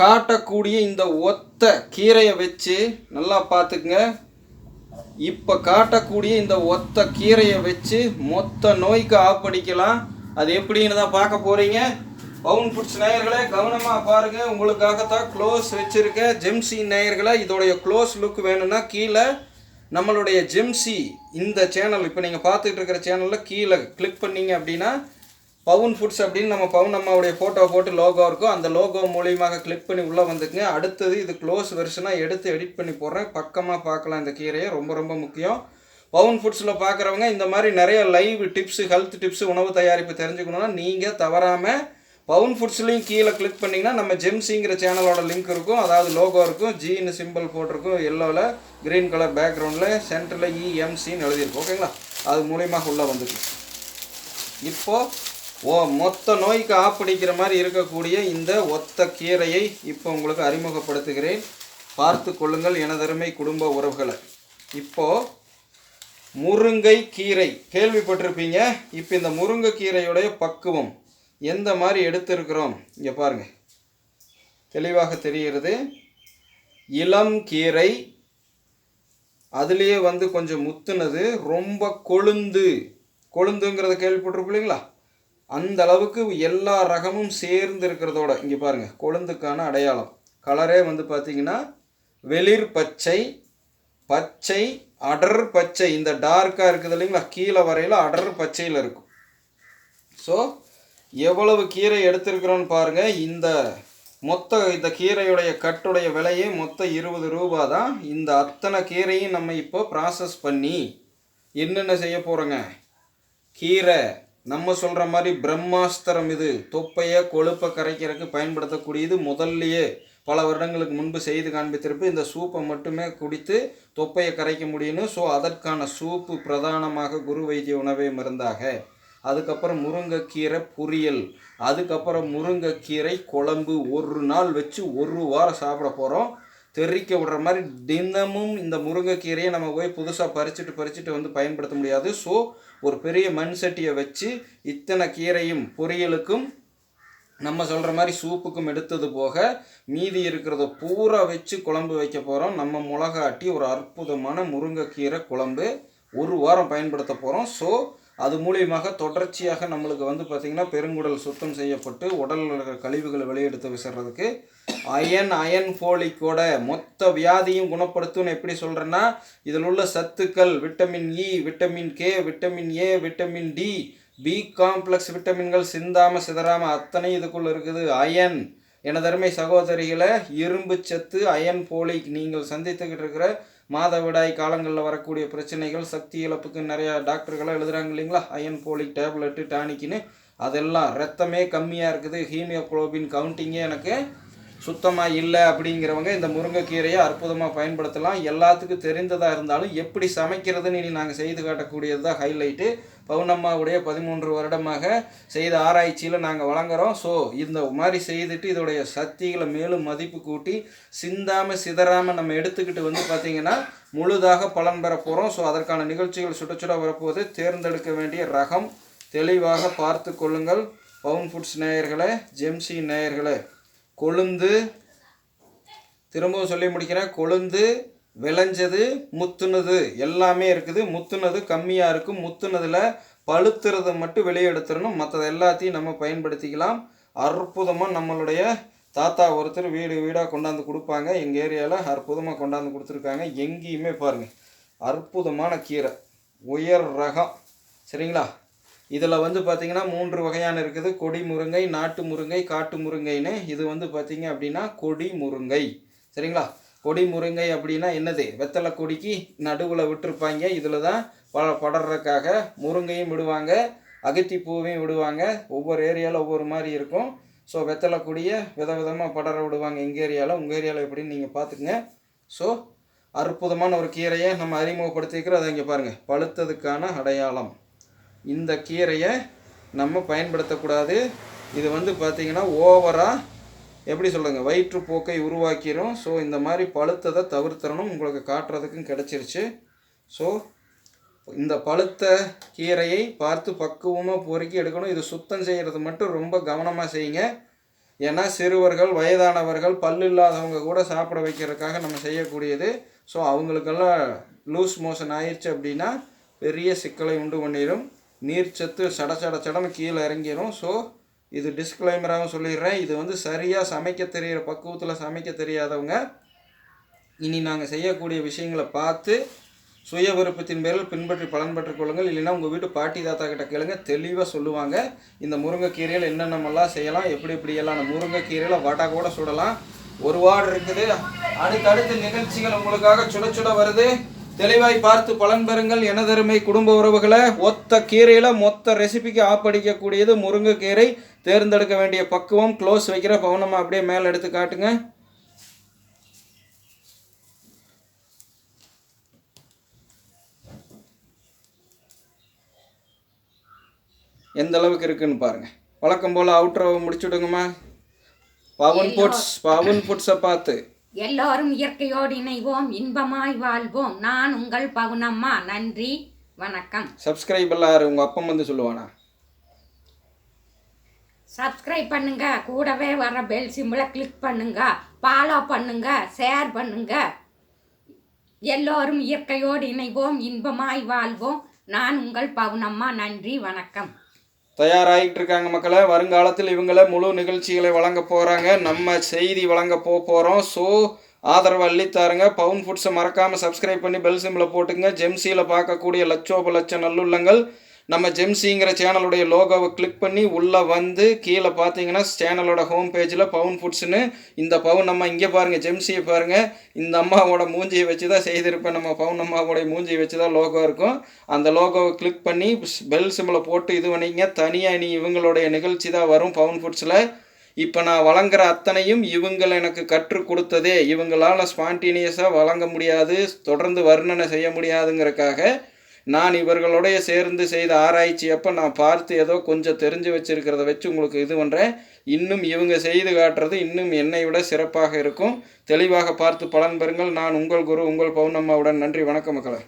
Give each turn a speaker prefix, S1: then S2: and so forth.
S1: காட்டக்கூடிய இந்த ஒத்த கீரையை வச்சு நல்லா பார்த்துக்குங்க. இப்போ காட்டக்கூடிய இந்த ஒத்த கீரையை வச்சு மொத்த நோய்க்கு ஆப்படிக்கலாம். அது எப்படின்னு தான் பார்க்க போகிறீங்க. பவுன் ஃபுட்ஸ் நேயர்களை கவனமாக பாருங்கள். உங்களுக்காகத்தான் க்ளோஸ் வச்சுருக்கேன். ஜெம்சி நேயர்களை இதோடைய க்ளோஸ் லுக் வேணும்னா கீழே நம்மளுடைய ஜெம்சி இந்த சேனல் இப்போ நீங்கள் பார்த்துட்டு இருக்கிற சேனலில் கீழே கிளிக் பண்ணிங்க அப்படின்னா பவுன் ஃபுட்ஸ் அப்படின்னு நம்ம பவுன் அம்மாவுடைய ஃபோட்டோ போட்டு லோகோ இருக்கும். அந்த லோகோ மூலியமாக கிளிக் பண்ணி உள்ளே வந்துக்குங்க. அடுத்தது இது க்ளோஸ் வெர்ஷனாக எடுத்து எடிட் பண்ணி போடுறேன். பக்கமாக பார்க்கலாம். இந்த கீரையை ரொம்ப ரொம்ப முக்கியம். பவுன் ஃபுட்ஸில் பார்க்குறவங்க இந்த மாதிரி நிறைய லைவ் டிப்ஸு, ஹெல்த் டிப்ஸு, உணவு தயாரிப்பு தெரிஞ்சுக்கணுன்னா நீங்கள் தவறாமல் பவுன் ஃபுட்ஸ்லையும் கீழே கிளிக் பண்ணிங்கன்னா நம்ம ஜெம்சிங்கிற சேனலோட லிங்க் இருக்கும். அதாவது லோகோ இருக்கும், ஜின்னு சிம்பிள் போட்டிருக்கும், எல்லோவில் க்ரீன் கலர் பேக்ரவுண்டில் சென்டரில் இஎம்சின்னு எழுதியிருக்கும். ஓகேங்களா? அது மூலியமாக உள்ளே வந்துருக்கு. இப்போது மொத்த நோய்க்கு ஆப்பிடிக்கிற மாதிரி இருக்கக்கூடிய இந்த ஒத்த கீரையை இப்போ உங்களுக்கு அறிமுகப்படுத்துகிறேன். பார்த்து கொள்ளுங்கள் எனதருமை குடும்ப உறவுகளை. இப்போது முருங்கை கீரை கேள்விப்பட்டிருப்பீங்க. இப்போ இந்த முருங்கை கீரையுடைய பக்குவம் எந்த மாதிரி எடுத்திருக்கிறோம் இங்கே பாருங்கள், தெளிவாக தெரிகிறது. இளம் கீரை, அதுலேயே கொஞ்சம் முத்துனது, ரொம்ப கொழுந்துங்கிறத கேள்விப்பட்டிருப்பீங்களா? அந்த அளவுக்கு எல்லா ரகமும் சேர்ந்து இருக்கிறதோட இங்கே பாருங்கள் கொழுந்துக்கான அடையாளம். கலரே பார்த்தீங்கன்னா வெளிர் பச்சை, பச்சை, அடர் பச்சை. இந்த டார்க்காக இருக்குது இல்லைங்களா, கீழே வரையில் அடர் பச்சையில் இருக்கும். ஸோ எவ்வளவு கீரை எடுத்திருக்கிறோன்னு பாருங்கள். இந்த கீரையுடைய கட்டுடைய விலையே மொத்தம் 20 ரூபா தான். இந்த அத்தனை கீரையும் நம்ம இப்போ ப்ராசஸ் பண்ணி என்னென்ன செய்ய போகிறோங்க. கீரை நம்ம சொல்கிற மாதிரி பிரம்மாஸ்திரம். இது தொப்பையை கொழுப்பை கரைக்கிறதுக்கு பயன்படுத்தக்கூடியது. முதல்லையே பல வருடங்களுக்கு முன்பு செய்து காண்பித்திருப்பு. இந்த சூப்பை மட்டுமே குடித்து தொப்பையை கரைக்க முடியும்னு. ஸோ அதற்கான சூப்பு பிரதானமாக குரு வைத்திய உணவே மருந்தாக. அதுக்கப்புறம் முருங்கைக்கீரை பொரியல், அதுக்கப்புறம் முருங்கைக்கீரை குழம்பு. ஒரு நாள் வச்சு ஒரு வாரம் சாப்பிட போகிறோம். தெறிக்க விடுற மாதிரி தினமும் இந்த முருங்கைக்கீரையை நம்ம போய் புதுசாக பறிச்சுட்டு பயன்படுத்த முடியாது. ஸோ ஒரு பெரிய மண் சட்டியை வச்சு இத்தனை கீரையும் பொரியலுக்கும் நம்ம சொல்கிற மாதிரி சூப்புக்கும் எடுத்தது போக மீதி இருக்கிறத பூரா வச்சு குழம்பு வைக்க போகிறோம். நம்ம மிளகாட்டி ஒரு அற்புதமான முருங்கைக்கீரை குழம்பு ஒரு வாரம் பயன்படுத்த போகிறோம். ஸோ அது மூலியமாக தொடர்ச்சியாக நம்மளுக்கு பார்த்திங்கன்னா பெருங்குடல் சுத்தம் செய்யப்பட்டு உடலில் இருக்கிற கழிவுகளை வெளியெடுத்து விசிறதுக்கு அயன் ஃபோலிக்கோட மொத்த வியாதியும் குணப்படுத்தும்னு எப்படி சொல்கிறேன்னா, இதில் உள்ள சத்துக்கள் vitamin E, vitamin K, vitamin A, vitamin D, B complex விட்டமின்கள் சிந்தாமல் சிதறாமல் அத்தனை இதுக்குள்ளே இருக்குது. அயன் எனதருமை சகோதரிகளை, இரும்பு சத்து, அயன் ஃபோலிக். நீங்கள் சந்தித்துக்கிட்டு இருக்கிற மாதவிடாய் காலங்களில் வரக்கூடிய பிரச்சனைகள், சக்தி இழப்புக்கு நிறையா டாக்டர்களாக எழுதுகிறாங்க இல்லைங்களா, அயன் ஃபோலிக் டேப்லெட்டு டானிக்குன்னு. அதெல்லாம் ரத்தமே கம்மியாக இருக்குது, ஹீமியோகுளோபின் கவுண்டிங்கே எனக்கு சுத்தமாக இல்லை அப்படிங்கிறவங்க இந்த முருங்கைக்கீரையை அற்புதமாக பயன்படுத்தலாம். எல்லாத்துக்கும் தெரிந்ததாக இருந்தாலும் எப்படி சமைக்கிறதுன்னு இனி நாங்கள் செய்து காட்டக்கூடியது தான் ஹைலைட்டு. பவுனம்மாவுடைய 13 வருடமாக செய்த ஆராய்ச்சியில் நாங்கள் வழங்குகிறோம். ஸோ இந்த மாதிரி செய்துட்டு இதோடைய சக்திகளை மேலும் மதிப்பு கூட்டி சிந்தாமல் சிதறாமல் நம்ம எடுத்துக்கிட்டு பார்த்திங்கன்னா முழுதாக பலன் பெற போகிறோம். ஸோ அதற்கான நிகழ்ச்சிகள் சுட வரப்போது. தேர்ந்தெடுக்க வேண்டிய ரகம் தெளிவாக பார்த்து கொள்ளுங்கள். பவுன் ஃபுட்ஸ் நேயர்களே, ஜெம்சி நேயர்களே, கொழுந்து, திரும்பவும் சொல்லி முடிக்கிறேன், கொழுந்து, விளைஞ்சது, முத்துனது எல்லாமே இருக்குது. முத்துனது கம்மியாக இருக்கும். முத்துனதில் பழுத்துறதை மட்டும் வெளியே எடுத்துடணும். மற்றது எல்லாத்தையும் நம்ம பயன்படுத்திக்கலாம். அற்புதமாக நம்மளுடைய தாத்தா ஒருத்தர் வீடாக கொண்டாந்து கொடுப்பாங்க. எங்கள் ஏரியாவில் அற்புதமாக கொண்டாந்து கொடுத்துருக்காங்க. எங்கேயுமே பாருங்கள் அற்புதமான கீரை, உயர் ரகம். சரிங்களா? இதில் பார்த்திங்கன்னா 3 வகையான இருக்குது. கொடி முருங்கை, நாட்டு முருங்கை, காட்டு முருங்கைன்னு. இது பார்த்திங்க அப்படின்னா கொடி முருங்கை. சரிங்களா? கொடி முருங்கை அப்படின்னா என்னது? வெத்தலை கொடிக்கு நடுவில் விட்டுருப்பாங்க. இதில் தான் படறதுக்காக முருங்கையும் விடுவாங்க, அகத்தி பூவையும் விடுவாங்க. ஒவ்வொரு ஏரியாவில் ஒவ்வொரு மாதிரி இருக்கும். ஸோ வெத்தலை கொடியை விதமாக படர விடுவாங்க எங்கள் ஏரியாவில். உங்கள் ஏரியாவில் எப்படின்னு நீங்கள் பார்த்துக்குங்க. ஸோ அற்புதமான ஒரு கீரையை நம்ம அறிமுகப்படுத்திக்கிறோம். அதை இங்கே பாருங்கள், பழுத்ததுக்கான அடையாளம். இந்த கீரையை நம்ம பயன்படுத்தக்கூடாது. இது பார்த்திங்கன்னா ஓவராக எப்படி சொல்லுங்க, வயிற்றுப்போக்கை உருவாக்கிடும். ஸோ இந்த மாதிரி பழுத்ததை தவிர்த்தரணும். உங்களுக்கு காட்டுறதுக்கும் கிடச்சிருச்சு. ஸோ இந்த பழுத்த கீரையை பார்த்து பக்குவமாக பொறுக்கி எடுக்கணும். இது சுத்தம் செய்கிறது மட்டும் ரொம்ப கவனமாக செய்யுங்க. ஏன்னா சிறுவர்கள், வயதானவர்கள், பல்லு இல்லாதவங்க கூட சாப்பிட வைக்கிறதுக்காக நம்ம செய்யக்கூடியது. ஸோ அவங்களுக்கெல்லாம் லூஸ் மோஷன் ஆயிடுச்சு அப்படின்னா பெரிய சிக்கலை உண்டு பண்ணிடும். நீர்ச்சத்து சடன்னு கீழே இறங்கிடும். ஸோ இது டிஸ்க்ளைமராகவும் சொல்லிடுறேன். இது வந்து சரியாக சமைக்க தெரிகிற பக்குவத்தில் சமைக்க தெரியாதவங்க இனி நாங்கள் செய்யக்கூடிய விஷயங்களை பார்த்து சுய விருப்பத்தின் பேரில் பின்பற்றி பலன் பெற்றுக் கொள்ளுங்கள். இல்லைன்னா உங்கள் வீட்டு பாட்டி தாத்தா கிட்ட கேளுங்க, தெளிவாக சொல்லுவாங்க. இந்த முருங்கைக்கீரையில் என்னென்னமெல்லாம் செய்யலாம், எப்படியெல்லாம் அந்த முருங்கைக்கீரையில் வடை கூட சுடலாம். ஒரு வார்டு இருக்குது. அடுத்தடுத்த நிகழ்ச்சிகள் உங்களுக்காக சுட வருது. தெளிவாய் பார்த்து பலன் பெறுங்கள். எனதருமை குடும்ப உறவுகளை, ஒத்த கீரையில் மொத்த ரெசிபிக்கு ஆப்படிக்கக்கூடியது முருங்கைக்கீரை. தேர்ந்தெடுக்க வேண்டிய பக்குவம் க்ளோஸ் வைக்கிற பவுனமாக அப்படியே மேலே எடுத்து காட்டுங்க. எந்த அளவுக்கு இருக்குன்னு பாருங்கள். வழக்கம் போல் அவுட்ரோவை முடிச்சுடுங்கம்மா. பவன் ஃபுட்ஸை பார்த்து
S2: எல்லோரும் இயற்கையோடு இணைவோம், இன்பமாய் வாழ்வோம். நான் உங்கள் பவுனம்மா. நன்றி, வணக்கம்.
S1: சப்ஸ்கிரைப் எல்லாரும் உங்கள் அப்பம் வந்து சொல்லுவானா?
S2: சப்ஸ்கிரைப் பண்ணுங்க, கூடவே வர பெல் சிம்பிளை கிளிக் பண்ணுங்க, ஃபாலோ பண்ணுங்க, ஷேர் பண்ணுங்க. எல்லோரும் இயற்கையோடு இணைவோம், இன்பமாய் வாழ்வோம். நான் உங்கள் பவுனம்மா. நன்றி, வணக்கம்.
S1: தயாராகிட்டு இருக்காங்க மக்களை. வருங்காலத்தில் இவங்களை முழு நிகழ்ச்சிகளை வழங்க போகிறாங்க. நம்ம செய்தி வழங்க போகிறோம். ஸோ ஆதரவு அள்ளித்தாருங்க. பவுன் ஃபுட்ஸை மறக்காமல் சப்ஸ்கிரைப் பண்ணி பெல் சிம்பிளை போட்டுங்க. ஜெம்சியில் பார்க்கக்கூடிய லட்சோப நல்லுள்ளங்கள் நம்ம ஜெம்சிங்கிற சேனலுடைய லோகோவை கிளிக் பண்ணி உள்ளே வந்து கீழே பார்த்தீங்கன்னா சேனலோட ஹோம் பேஜில் பவுன் ஃபுட்ஸ்னு இந்த பவுன் நம்ம இங்கே பாருங்கள், ஜெம்சியை பாருங்கள். இந்த அம்மாவோட மூஞ்சியை வச்சு தான் செய்திருப்பேன். நம்ம பவுன் அம்மாவோடைய மூஞ்சியை வச்சு தான் லோகோ இருக்கும். அந்த லோகோவை கிளிக் பண்ணி பெல் சிம்பிளை போட்டு இது பண்ணிங்க. தனியாக நீ இவங்களுடைய நிகழ்ச்சி தான் வரும் பவுன் ஃபுட்ஸில். இப்போ நான் வழங்குற அத்தனையும் இவங்களை எனக்கு கற்றுக் கொடுத்ததே. இவங்களால் ஸ்பான்டீனியஸாக வழங்க முடியாது, தொடர்ந்து வர்ணனை செய்ய முடியாதுங்கிறக்காக நான் இவர்களுடைய சேர்ந்து செய்த ஆராய்ச்சி அப்போ நான் பார்த்து ஏதோ கொஞ்சம் தெரிஞ்சு வச்சுருக்கிறத வச்சு உங்களுக்கு இது பண்ணுறேன். இன்னும் இவங்க செய்து காட்டுறது இன்னும் என்னை விட சிறப்பாக இருக்கும். தெளிவாக பார்த்து பலன் பெறுங்கள். நான் உங்கள் குரு, உங்கள் பவுனம்மாவுடன். நன்றி, வணக்கம் மக்களை.